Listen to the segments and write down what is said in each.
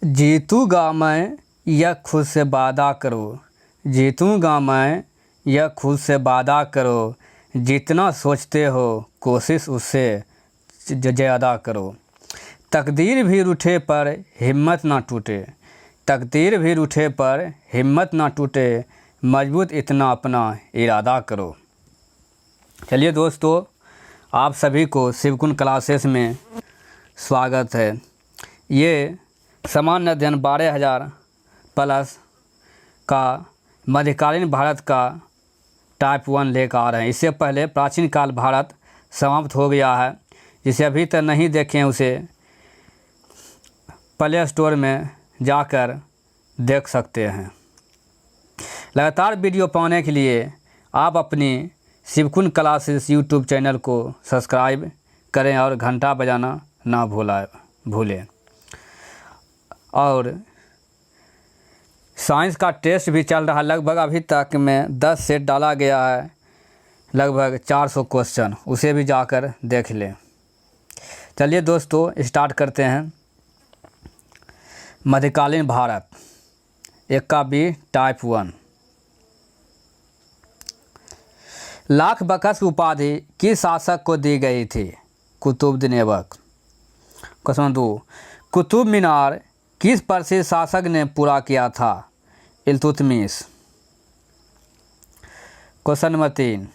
जीतूंगा मैं, यह खुद से वादा करो। जीतूंगा मैं, यह खुद से वादा करो। जितना सोचते हो कोशिश उससे ज़्यादा करो। तकदीर भी रूठे पर हिम्मत ना टूटे। तकदीर भी रूठे पर हिम्मत ना टूटे। मजबूत इतना अपना इरादा करो। चलिए दोस्तों, आप सभी को शिवकुंड क्लासेस में स्वागत है। ये सामान्य अध्ययन 12,000 प्लस का मध्यकालीन भारत का टाइप 1 लेकर आ रहे हैं। इससे पहले प्राचीन काल भारत समाप्त हो गया है। जिसे अभी तक नहीं देखें उसे प्ले स्टोर में जाकर देख सकते हैं। लगातार वीडियो पाने के लिए आप अपनी शिवकुंड क्लासेस यूट्यूब चैनल को सब्सक्राइब करें और घंटा बजाना ना भूलें। और साइंस का टेस्ट भी चल रहा है। लगभग अभी तक में 10 सेट डाला गया है, लगभग 400 क्वेश्चन, उसे भी जाकर देख लें। चलिए दोस्तों, स्टार्ट करते हैं। मध्यकालीन भारत 1 का बी टाइप 1। लाख बखश उपाधि किस शासक को दी गई थी? कुतुबुद्दीन ऐबक। क्वेश्चन 2, कुतुब मीनार किस प्रसिद्ध शासक ने पूरा किया था? इल्तुतमिश। क्वेश्चन नंबर 3,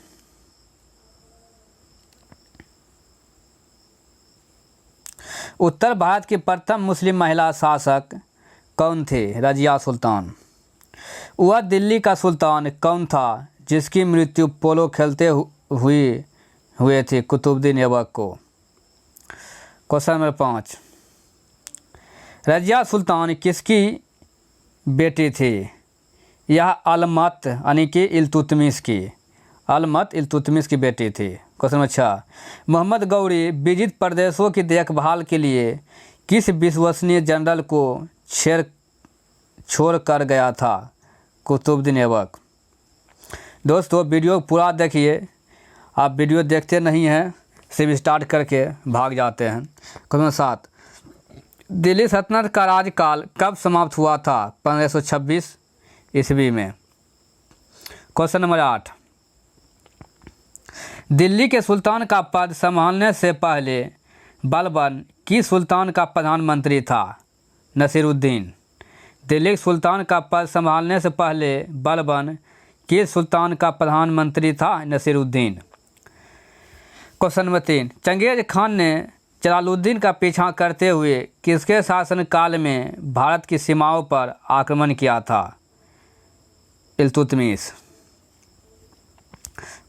उत्तर भारत की प्रथम मुस्लिम महिला शासक कौन थे? रजिया सुल्तान। वह दिल्ली का सुल्तान कौन था जिसकी मृत्यु पोलो खेलते हुए थी? कुतुबुद्दीन ऐबक को। क्वेश्चन नंबर 5, रजिया सुल्तान किसकी बेटी थी? यह अलमत यानी कि इल्तुतमिश की। अलमत इल्तुतमिश की बेटी थी। क्वेश्चन नंबर 6, मोहम्मद गौरी विजित प्रदेशों की देखभाल के लिए किस विश्वसनीय जनरल को छोड़ कर गया था? कुतुबुद्दीन ऐबक। दोस्तों, वीडियो पूरा देखिए। आप वीडियो देखते नहीं हैं, सिर्फ स्टार्ट करके भाग जाते हैं। क्वेश्चन नंबर 7, दिल्ली सल्तनत का राज्यकाल कब समाप्त हुआ था? 1526 ईस्वी में। क्वेश्चन नंबर 8, दिल्ली के सुल्तान का पद संभालने से पहले बलबन किस सुल्तान का प्रधानमंत्री था? नसीरुद्दीन। दिल्ली के सुल्तान का पद संभालने से पहले बलबन किस सुल्तान का प्रधानमंत्री था? Nasiruddin. Question number 3, Genghis Khan ने जलालुद्दीन का पीछा करते हुए किसके शासनकाल में भारत की सीमाओं पर आक्रमण किया था? इल्तुतमिश।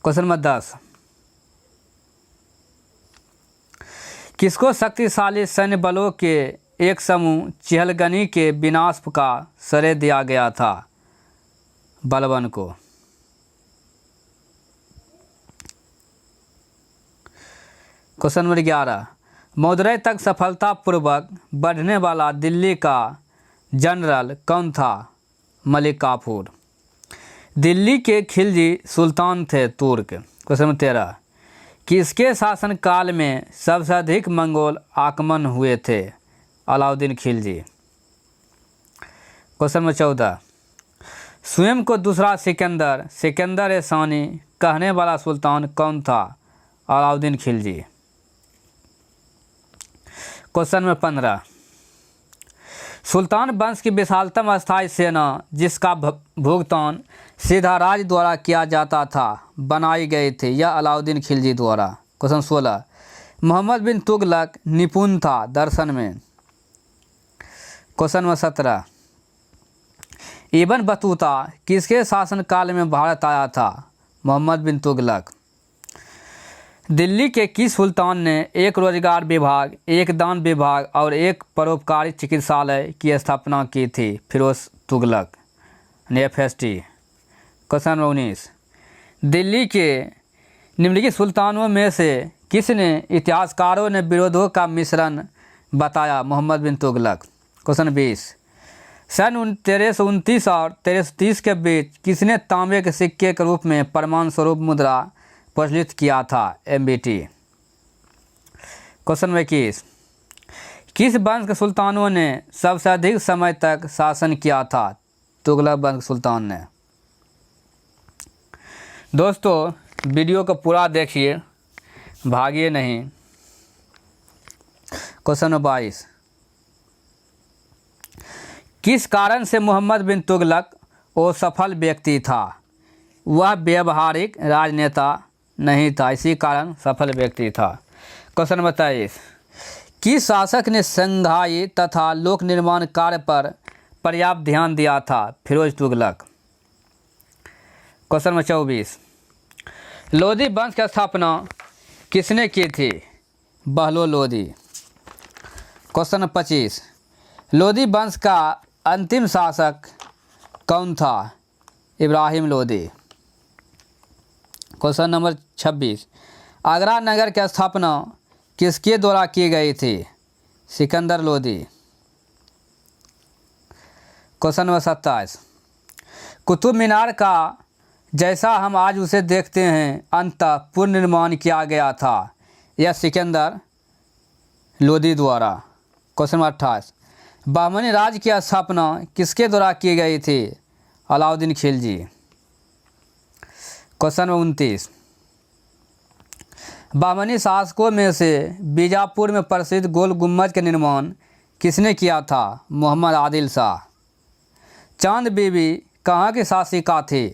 क्वेश्चन नंबर 10, किसको शक्तिशाली सैन्य बलों के एक समूह चिहलगनी के विनाश का श्रेय दिया गया था? बलबन को। क्वेश्चन नंबर 11, मदुरै तक सफलतापूर्वक बढ़ने वाला दिल्ली का जनरल कौन था? मलिक काफूर। दिल्ली के खिलजी सुल्तान थे तुर्क। क्वेश्चन नंबर 13, किसके शासनकाल में सबसे अधिक मंगोल आक्रमण हुए थे? अलाउद्दीन खिलजी। क्वेश्चन नंबर 14, स्वयं को दूसरा सिकंदर सानी कहने वाला सुल्तान कौन था? अलाउद्दीन खिलजी। क्वेश्चन नंबर 15, सुल्तान वंश की विशालतम अस्थायी सेना जिसका भुगतान सीधा राज द्वारा किया जाता था बनाई गई थी? यह अलाउद्दीन खिलजी द्वारा। क्वेश्चन 16, मोहम्मद बिन तुगलक निपुण था दर्शन में? क्वेश्चन नंबर 17, इब्न बतूता किसके शासनकाल में भारत आया था? मोहम्मद बिन तुगलक। दिल्ली के किस सुल्तान ने एक रोजगार विभाग, एक दान विभाग और एक परोपकारी चिकित्सालय की स्थापना की थी? Firoz Tughlaq. FST। Question number 19, Delhi के निम्नलिखित सुल्तानों में से किसने इतिहासकारों ने विरोधों का मिश्रण बताया? मोहम्मद बिन तुगलक। क्वेश्चन 20, सन 1329 और 1330 के बीच किसने तांबे के सिक्के के रूप में प्रमाण स्वरूप मुद्रा प्रचलित किया था? MBT। क्वेश्चन नंबर 21, किस वंश के सुल्तानों ने सबसे अधिक समय तक शासन किया था? तुगलक वंश सुल्तान ने। दोस्तों वीडियो को पूरा देखिए, भागिए नहीं। क्वेश्चन 22, किस कारण से मोहम्मद बिन तुगलक असफल व्यक्ति था? वह व्यवहारिक राजनेता नहीं था, इसी कारण सफल व्यक्ति था। क्वेश्चन 23, किस शासक ने संघाई तथा लोक निर्माण कार्य पर पर्याप्त ध्यान दिया था? फिरोज तुगलक। क्वेश्चन 24, लोधी वंश की स्थापना किसने की थी? बहलोल लोधी। क्वेश्चन 25, लोधी वंश का अंतिम शासक कौन था? इब्राहिम लोधी। क्वेश्चन नंबर 26, आगरा नगर की स्थापना किसके द्वारा की गई थी? सिकंदर लोधी। क्वेश्चन नंबर 27, कुतुब मीनार का जैसा हम आज उसे देखते हैं अंततः पुनर्निर्माण किया गया था, यह सिकंदर लोधी द्वारा। क्वेश्चन नंबर 28, बहमनी राज्य की स्थापना किसके द्वारा की गई थी? अलाउद्दीन खिलजी। क्वेश्चन नंबर 29, बहमनी शासकों में से बीजापुर में प्रसिद्ध गोल गुम्बद का निर्माण किसने किया था? मोहम्मद आदिल शाह। चांद बीबी कहाँ की शासिका थी?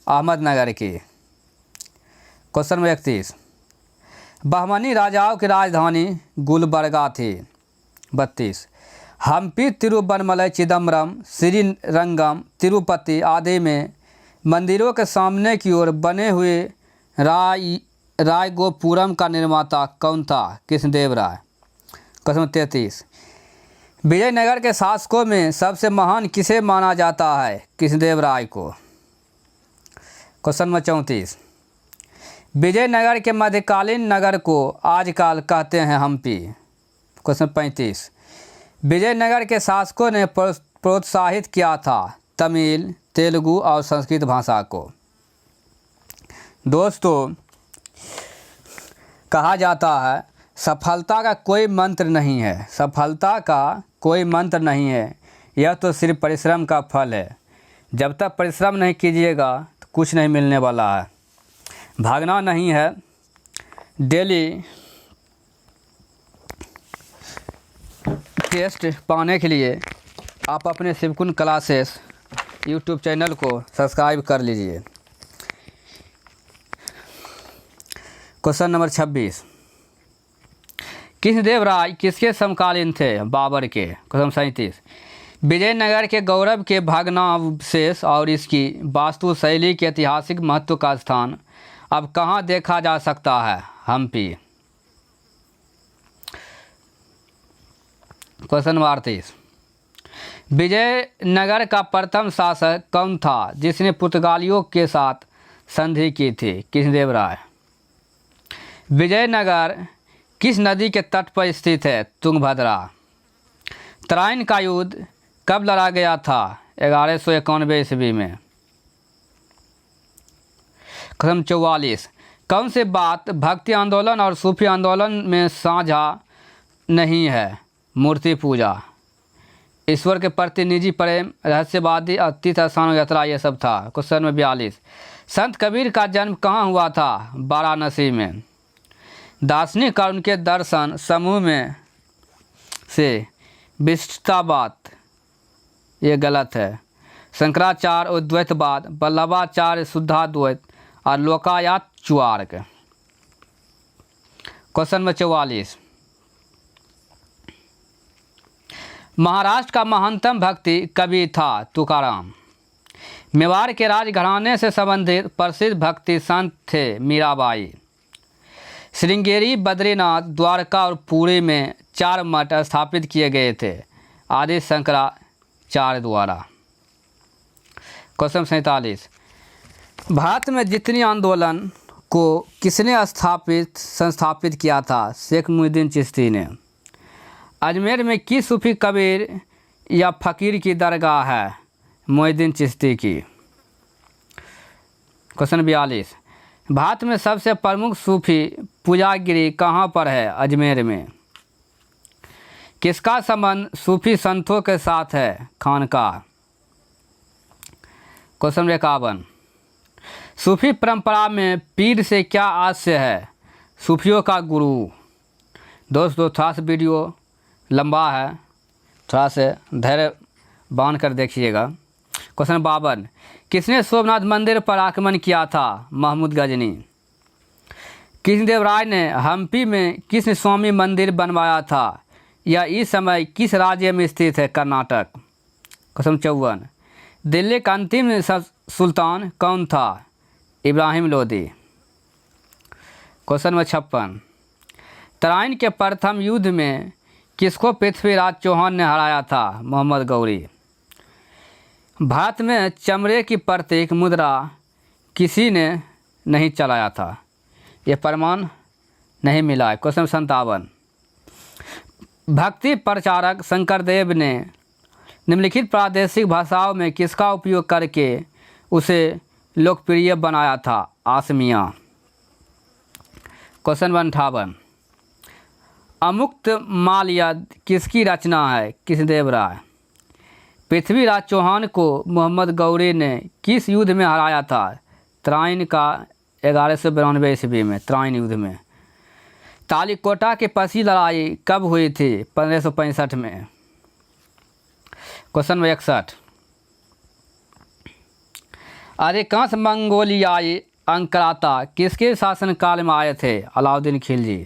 अहमदनगर की। क्वेश्चन नंबर 31, बहमनी राजाओं की राजधानी गुलबर्गा थी। 32, हम्पी, तिरुवन्नमलई, चिदम्बरम, श्रीरंगम, तिरुपति आदि में मंदिरों के सामने की ओर बने हुए रायगोपुरम का निर्माता कौन था? कृष्णदेव राय। क्वेश्चन 33, विजयनगर के शासकों में सबसे महान किसे माना जाता है? कृष्णदेव राय को। क्वेश्चन नंबर 34, विजयनगर के मध्यकालीन नगर को आजकल कहते हैं हम्पी। क्वेश्चन 35, विजयनगर के शासकों ने प्रोत्साहित किया था तमिल, तेलुगु और संस्कृत भाषा को। दोस्तों कहा जाता है सफलता का कोई मंत्र नहीं है, सफलता का कोई मंत्र नहीं है, यह तो सिर्फ परिश्रम का फल है। जब तक परिश्रम नहीं कीजिएगा तो कुछ नहीं मिलने वाला है। भागना नहीं है, डेली टेस्ट पाने के लिए आप अपने शिवकुंड क्लासेस यूट्यूब चैनल को सब्सक्राइब कर लीजिए। क्वेश्चन नंबर 26, कृष्णदेव राय किसके समकालीन थे? बाबर के। क्वेश्चन 37, विजयनगर के गौरव के भग्नावशेष और इसकी वास्तुशैली के ऐतिहासिक महत्व का स्थान अब कहाँ देखा जा सकता है? हम्पी। क्वेश्चन नंबर 38, विजयनगर का प्रथम शासक कौन था जिसने पुर्तगालियों के साथ संधि की थी? कृष्णदेव राय। विजयनगर किस नदी के तट पर स्थित है? तुंगभद्रा। तराइन का युद्ध कब लड़ा गया था? 1191 ईस्वी में। क्वेश्चन 44, कौन सी बात भक्ति आंदोलन और सूफी आंदोलन में साझा नहीं है? मूर्ति पूजा, ईश्वर के प्रति निजी प्रेम, रहस्यवादी और तीर्थ स्थान यात्रा, ये सब था। क्वेश्चन नंबर 42, संत कबीर का जन्म कहाँ हुआ था? वाराणसी में। दार्शनिक और उनके दर्शन समूह में से विशिष्टतावाद, ये गलत है। शंकराचार्य उद्वैतवाद, वल्लभाचार्य शुद्धाद्वैत और लोकायत चुआर्क। क्वेश्चन नंबर 44, महाराष्ट्र का महानतम भक्ति कवि था? तुकाराम। मेवाड़ के राजघराने से संबंधित प्रसिद्ध भक्ति संत थे? मीराबाई। श्रृंगेरी, बद्रीनाथ, द्वारका और पुरी में 4 मठ स्थापित किए गए थे आदि शंकराचार्य द्वारा। क्वेश्चन 47, भारत में जितनी आंदोलन को किसने संस्थापित किया था? शेख मुहिउद्दीन चिश्ती ने। अजमेर में किस सूफी कबीर या फ़कीर की दरगाह है? मुहिउद्दीन चिश्ती की। क्वेश्चन 42, भारत में सबसे प्रमुख सूफी पूजागिरी कहाँ पर है? अजमेर में। किसका संबंध सूफी संतों के साथ है? खानका। क्वेश्चन 51, सूफी परंपरा में पीर से क्या आशय है? सूफियों का गुरु। दोस्तों थोड़ा सा वीडियो लंबा है, थोड़ा सा धैर्य बांध कर देखिएगा। क्वेश्चन 52, किसने सोमनाथ मंदिर पर आक्रमण किया था? महमूद गजनी। कृष्णदेवराय ने हम्पी में किस स्वामी मंदिर बनवाया था? यह इस समय किस राज्य में स्थित है? कर्नाटक। क्वेश्चन 54, दिल्ली का अंतिम सुल्तान कौन था? इब्राहिम लोदी। क्वेश्चन 56, तराइन के प्रथम युद्ध में किसको पृथ्वीराज चौहान ने हराया था? मोहम्मद गौरी। भारत में चमड़े की प्रतीक मुद्रा किसी ने नहीं चलाया था? ये प्रमाण नहीं मिला है। क्वेश्चन 57, भक्ति प्रचारक शंकरदेव ने निम्नलिखित प्रादेशिक भाषाओं में किसका उपयोग करके उसे लोकप्रिय बनाया था? आसमिया। क्वेश्चन 58, अमुक्त माल्यद किसकी रचना है? कृष्णदेव राय। पृथ्वीराज चौहान को मोहम्मद गौरी ने किस युद्ध में हराया था? तराइन का 1192 ईस्वी में, तराइन युद्ध में। तालीकोटा की पसी लड़ाई कब हुई थी? 1565 में। क्वेश्चन 61, अधिकांश मंगोलियाई अंकराता किसके शासनकाल में आए थे? अलाउद्दीन खिलजी।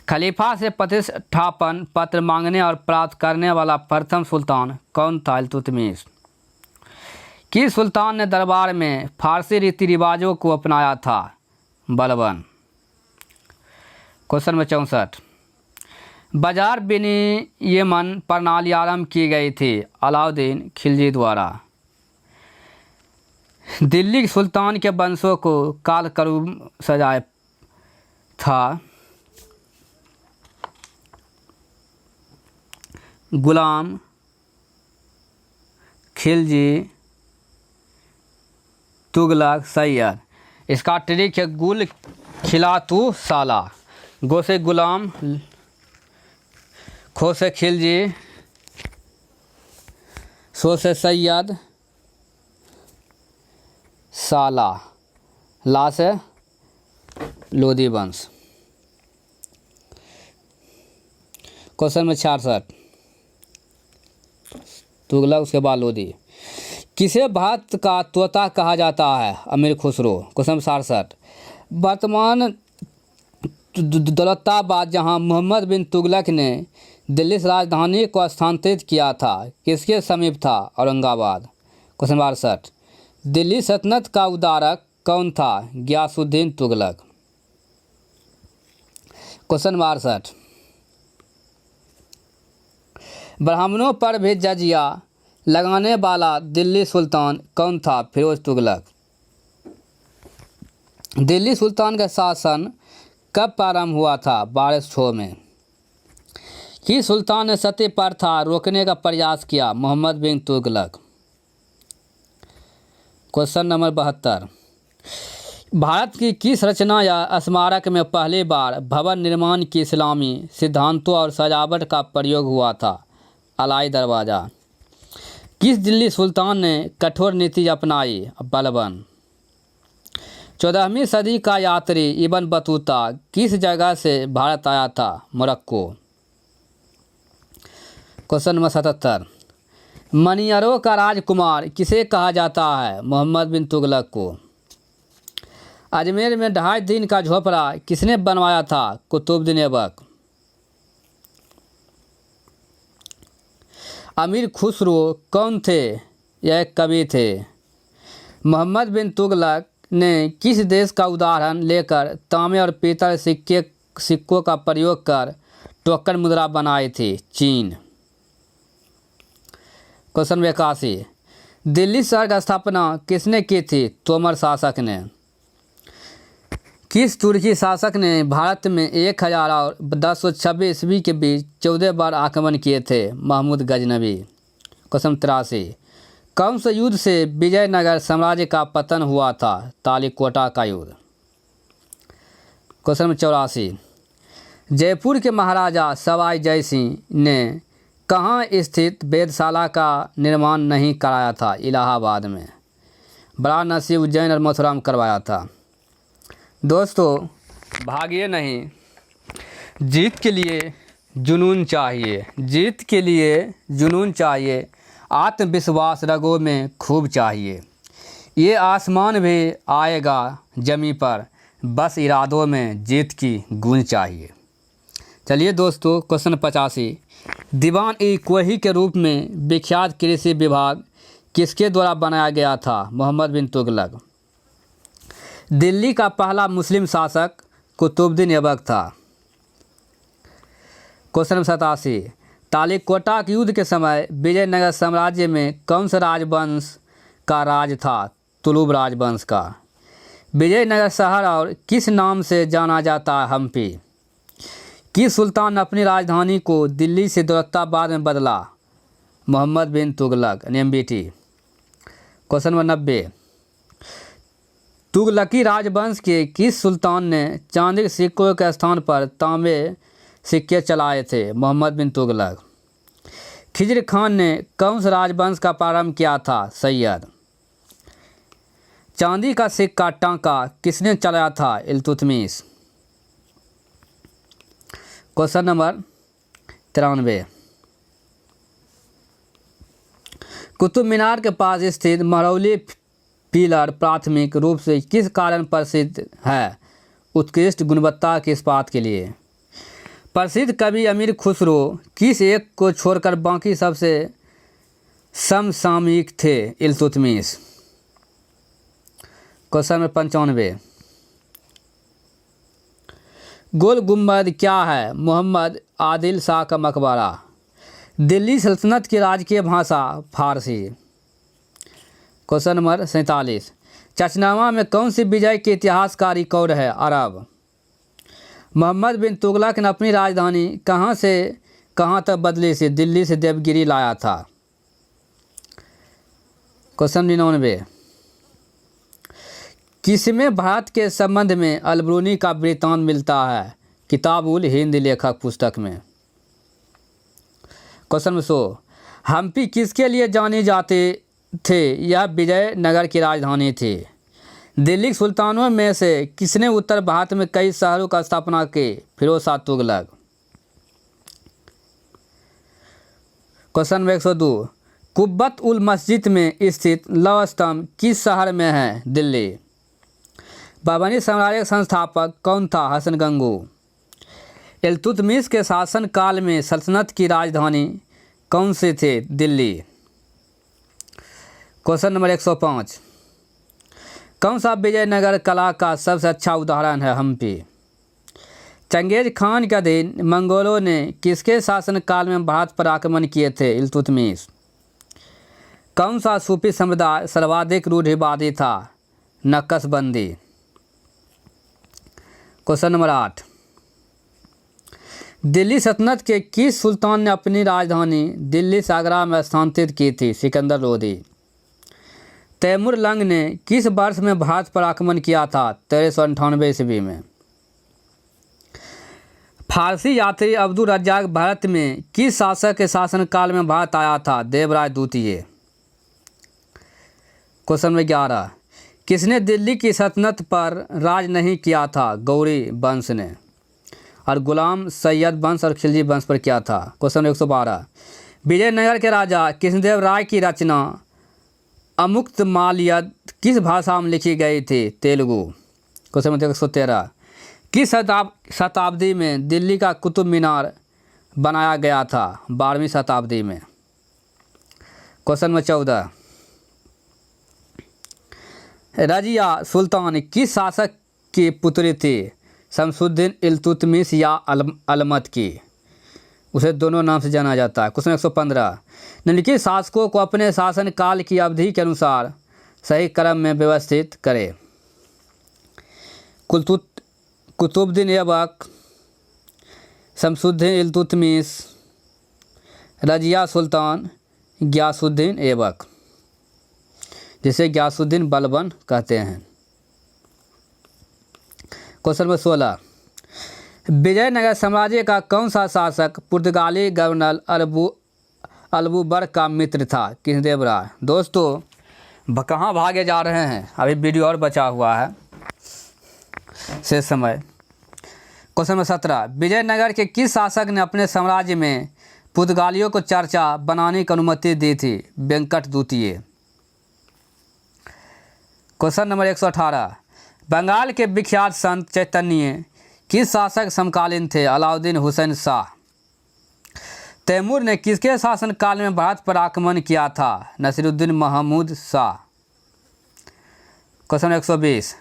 खलीफा से प्रतिष्ठापन पत्र मांगने और प्राप्त करने वाला प्रथम सुल्तान कौन था? इल्तुतमिश। किस सुल्तान ने दरबार में फारसी रीति रिवाजों को अपनाया था? बलबन। क्वेश्चन 64, बाजार विनियमन प्रणाली आरंभ की गई थी? अलाउद्दीन खिलजी द्वारा। दिल्ली सुल्तान के वंशों को कालकरूब सजाया था? गुलाम खिलजी, तुगलक, सैयद। इसका ट्रिक है गुल खिला तू साला। गो से गुलाम, खो से खिलजी, सो से सैयद, साला, ला से लोधी वंश। क्वेश्चन में 66, तुगलक उसके बाद लोधी। किसे भारत का तोता कहा जाता है? अमीर खुसरो। क्वेश्चन 67, वर्तमान दौलताबाद जहां मोहम्मद बिन तुगलक ने दिल्ली से राजधानी को स्थानांतरित किया था, किसके समीप था? औरंगाबाद। क्वेश्चन 62, दिल्ली सल्तनत का उदारक कौन था? गियासुद्दीन तुगलक। क्वेश्चन 62, ब्राह्मणों पर भी जजिया लगाने वाला दिल्ली सुल्तान कौन था? फिरोज तुगलक। दिल्ली सुल्तान का शासन कब प्रारंभ हुआ था? 1206 में। किस सुल्तान ने सती प्रथा रोकने का प्रयास किया? मोहम्मद बिन तुगलक। क्वेश्चन नंबर 72, भारत की किस रचना या स्मारक में पहली बार भवन निर्माण की इस्लामी सिद्धांतों और सजावट का प्रयोग हुआ था? अलाई दरवाज़ा। किस दिल्ली सुल्तान ने कठोर नीति अपनाई? बलबन। 14वीं सदी का यात्री इब्न बतूता किस जगह से भारत आया था? मोरक्को। क्वेश्चन नंबर 77, मनियरों का राजकुमार किसे कहा जाता है? मोहम्मद बिन तुगलक को। अजमेर में 2.5 दिन का झोपड़ा किसने बनवाया था? कुतुबुद्दीन ऐबक। अमीर खुसरो कौन थे? यह एक कवि थे। मोहम्मद बिन तुगलक ने किस देश का उदाहरण लेकर तांबे और पीतल सिक्कों का प्रयोग कर टोकन मुद्रा बनाई थी? चीन। क्वेश्चन 81, दिल्ली शहर की स्थापना किसने की थी? तोमर शासक ने। किस तुर्की शासक ने भारत में 1000 और 1026 ईस्वी के बीच 14 बार आक्रमण किए थे? महमूद गजनवी। क्वेश्चन 83, कौन से युद्ध से विजयनगर साम्राज्य का पतन हुआ था? तालीकोटा का युद्ध। क्वेश्चन 84, जयपुर के महाराजा सवाई जय सिंह ने कहाँ स्थित वेधशाला का निर्माण नहीं कराया था? इलाहाबाद में। वाराणसी, उज्जैन और मथुरा में करवाया था। दोस्तों, भागिए नहीं, जीत के लिए जुनून चाहिए, जीत के लिए जुनून चाहिए, आत्मविश्वास रगों में खूब चाहिए। ये आसमान भी आएगा जमी पर, बस इरादों में जीत की गूंज चाहिए। चलिए दोस्तों, क्वेश्चन 85, दीवान ई कोही के रूप में विख्यात कृषि विभाग किसके द्वारा बनाया गया था? मोहम्मद बिन तुगलक। दिल्ली का पहला मुस्लिम शासक कुतुबुद्दीन ऐबक था। क्वेश्चन 87, तालिकोटा के युद्ध के समय विजयनगर साम्राज्य में कौन सा राजवंश का राज था? तुलुब राजवंश का। विजयनगर शहर और किस नाम से जाना जाता है? हम्पी। किस सुल्तान ने अपनी राजधानी को दिल्ली से दौलताबाद में बदला? मोहम्मद बिन तुगलक, MBT। क्वेश्चन नंबर 90, तुगलकी राजवंश के किस सुल्तान ने चांदी के सिक्कों के स्थान पर तांबे सिक्के चलाए थे? मोहम्मद बिन तुगलक। खिजर खान ने कौन सा राजवंश का प्रारंभ किया था? सैयद। चांदी का सिक्का टांका किसने चलाया था? इल्तुतमिश। क्वेश्चन नंबर 93, कुतुब मीनार के पास स्थित महरौली पिलर प्राथमिक रूप से किस कारण प्रसिद्ध है? उत्कृष्ट गुणवत्ता के इस्पात के लिए। प्रसिद्ध कवि अमीर खुसरो किस एक को छोड़कर बाकी सबसे समसामयिक थे? इल्तुतमिश। क्वेश्चन नंबर 95, गोल गुम्बद क्या है? मोहम्मद आदिल शाह का मकबरा। दिल्ली सल्तनत की राजकीय भाषा फारसी। क्वेश्चन नंबर 47, चचनामा में कौन सी विजय के इतिहास का रिकॉर्ड है? अरब। मोहम्मद बिन तुगलक ने अपनी राजधानी कहाँ से कहाँ तक बदली से? दिल्ली से देवगिरी लाया था। क्वेश्चन 99, किसमें भारत के संबंध में अलबरूनी का वृत्तांत मिलता है? किताब उल हिंद लेखक पुस्तक में। क्वेश्चन नंबर 100, हम्पी किसके लिए जाने जाते थे? यह विजयनगर की राजधानी थी। दिल्ली के सुल्तानों में से किसने उत्तर भारत में कई शहरों का स्थापना की? फिरोज शाह तुगलक। क्वेश्चन नंबर 102, कुब्बत उल मस्जिद में स्थित लौह स्तंभ किस शहर में है? दिल्ली। बाबरी साम्राज्य का संस्थापक कौन था? हसन गंगू। इल्तुतमिश के शासन काल में सल्तनत की राजधानी कौन से थे? दिल्ली। क्वेश्चन नंबर 105, कौन सा विजयनगर कला का सबसे अच्छा उदाहरण है? हम्पी। चंगेज खान के अधीन मंगोलों ने किसके शासनकाल में भारत पर आक्रमण किए थे? इल्तुतमिश। कौन सा सूफी समुदाय सर्वाधिक रूढ़िवादी था? नक्शबंदी। क्वेश्चन नंबर 8, दिल्ली सल्तनत के किस सुल्तान ने अपनी राजधानी दिल्ली से आगरा में स्थानांतरित की थी? सिकंदर लोदी। तैमूर लंग ने किस वर्ष में भारत पर आक्रमण किया था? 1398 ईस्वी में। फारसी यात्री अब्दुल रज्जाक भारत में किस शासक के शासनकाल में भारत आया था? देवराय द्वितीय। क्वेश्चन नंबर 11, किसने दिल्ली की सल्तनत पर राज नहीं किया था? गौरी वंश ने। और गुलाम सैयद वंश और खिलजी वंश पर किया था। क्वेश्चन 112, विजयनगर के राजा कृष्णदेव राय की रचना अमुक्त माल्यद किस भाषा में लिखी गई थी? तेलुगु। क्वेश्चन नंबर 113, किस शताब्दी में दिल्ली का कुतुब मीनार बनाया गया था? 12वीं शताब्दी में। क्वेश्चन नंबर 14, रजिया सुल्तान किस शासक की पुत्री थी? शमसुद्दीन इल्तुतमिश या अलमत की? उसे दोनों नाम से जाना जाता है। क्वेश्चन 115, निम्नलिखित शासकों को अपने शासन काल की अवधि के अनुसार सही क्रम में व्यवस्थित करें। कुतुबुद्दीन ऐबक, शमसुद्दीन इल्तुतमिश, रजिया सुल्तान, गियासुद्दीन ऐबक, जिसे गियासुद्दीन बलबन कहते हैं। क्वेश्चन नंबर 16, विजयनगर साम्राज्य का कौन सा शासक पुर्तगाली गवर्नर अलबुबर का मित्र था? कृष्णदेव राय। दोस्तों कहाँ भागे जा रहे हैं, अभी वीडियो और बचा हुआ है से समय। क्वेश्चन नंबर 17, विजयनगर के किस शासक ने अपने साम्राज्य में पुर्तगालियों को चर्चा बनाने की अनुमति दी थी? वेंकट द्वितीय। क्वेश्चन नंबर 118, बंगाल के विख्यात संत चैतन्य किस शासक समकालीन थे? अलाउद्दीन हुसैन शाह। तैमूर ने किसके शासनकाल में भारत पर आक्रमण किया था? नसीरुद्दीन महमूद शाह। क्वेश्चन 120,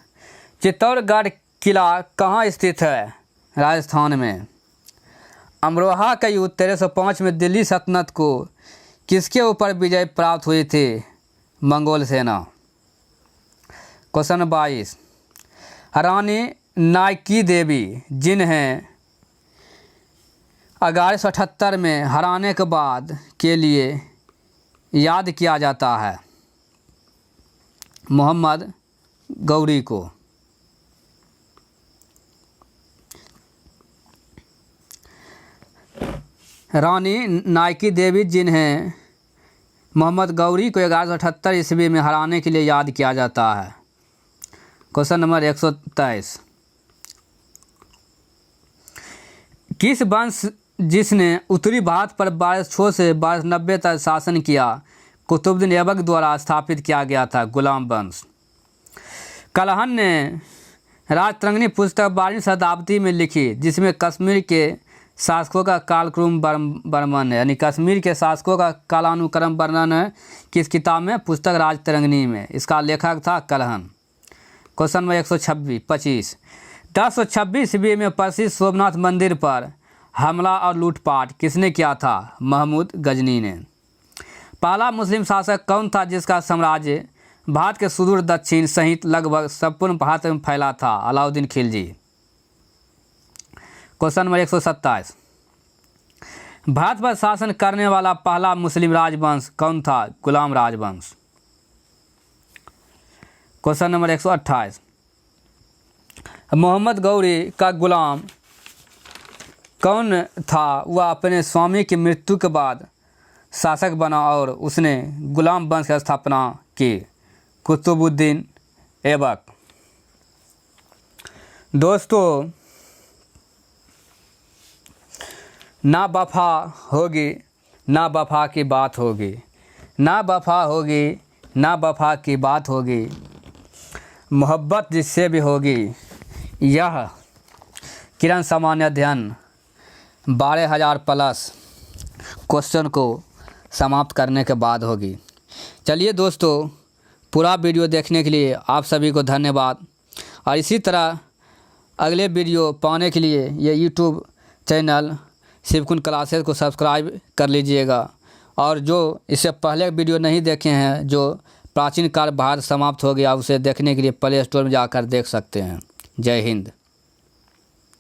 चित्तौड़गढ़ किला कहाँ स्थित है? राजस्थान में। अमरोहा का युद्ध 1305 में दिल्ली सल्तनत को किसके ऊपर विजय प्राप्त हुई थी? मंगोल सेना। क्वेश्चन 22, रानी नायकी देवी जिन्हें 1178 में हराने के बाद के लिए याद किया जाता है? मोहम्मद गौरी को। रानी नायकी देवी जिन्हें मोहम्मद गौरी को 1178 ईस्वी में हराने के लिए याद किया जाता है। क्वेश्चन नंबर 123, किस वंश जिसने उत्तरी भारत पर 1206 से 1290 तक शासन किया कुतुबुद्दीन ऐबक द्वारा स्थापित किया गया था? गुलाम वंश। कलहन ने राजतरंगिणी पुस्तक 12वीं शताब्दी में लिखी जिसमें कश्मीर के शासकों का कालक्रम वर्णन है, यानी कश्मीर के शासकों का कालानुक्रम वर्णन है किस किताब में? पुस्तक राजतरंगिणी में। इसका लेखक था कलहन। क्वेश्चन नंबर 125, 1026 ईस्वी में प्रसिद्ध सोमनाथ मंदिर पर हमला और लूटपाट किसने किया था? महमूद गजनी ने। पहला मुस्लिम शासक कौन था जिसका साम्राज्य भारत के सुदूर दक्षिण सहित लगभग संपूर्ण भारत में फैला था? अलाउद्दीन खिलजी। क्वेश्चन नंबर 127, भारत पर शासन करने वाला पहला मुस्लिम राजवंश कौन था? गुलाम राजवंश। क्वेश्चन नंबर 128, मोहम्मद गौरी का गुलाम कौन था? वह अपने स्वामी की मृत्यु के बाद शासक बना और उसने गुलाम वंश की स्थापना की। कुतुबुद्दीन ऐबक। दोस्तों ना वफा होगी ना वफा की बात होगी, ना वफा होगी ना वफा की बात होगी, मोहब्बत जिससे भी होगी। यह किरण सामान्य अध्ययन 12,000 प्लस क्वेश्चन को समाप्त करने के बाद होगी। चलिए दोस्तों, पूरा वीडियो देखने के लिए आप सभी को धन्यवाद। और इसी तरह अगले वीडियो पाने के लिए ये यूट्यूब चैनल शिवकुंज क्लासेस को सब्सक्राइब कर लीजिएगा। और जो इससे पहले वीडियो नहीं देखे हैं, जो प्राचीन काल भारत समाप्त हो गया, उसे देखने के लिए प्ले स्टोर में जाकर देख सकते हैं। जय हिंद।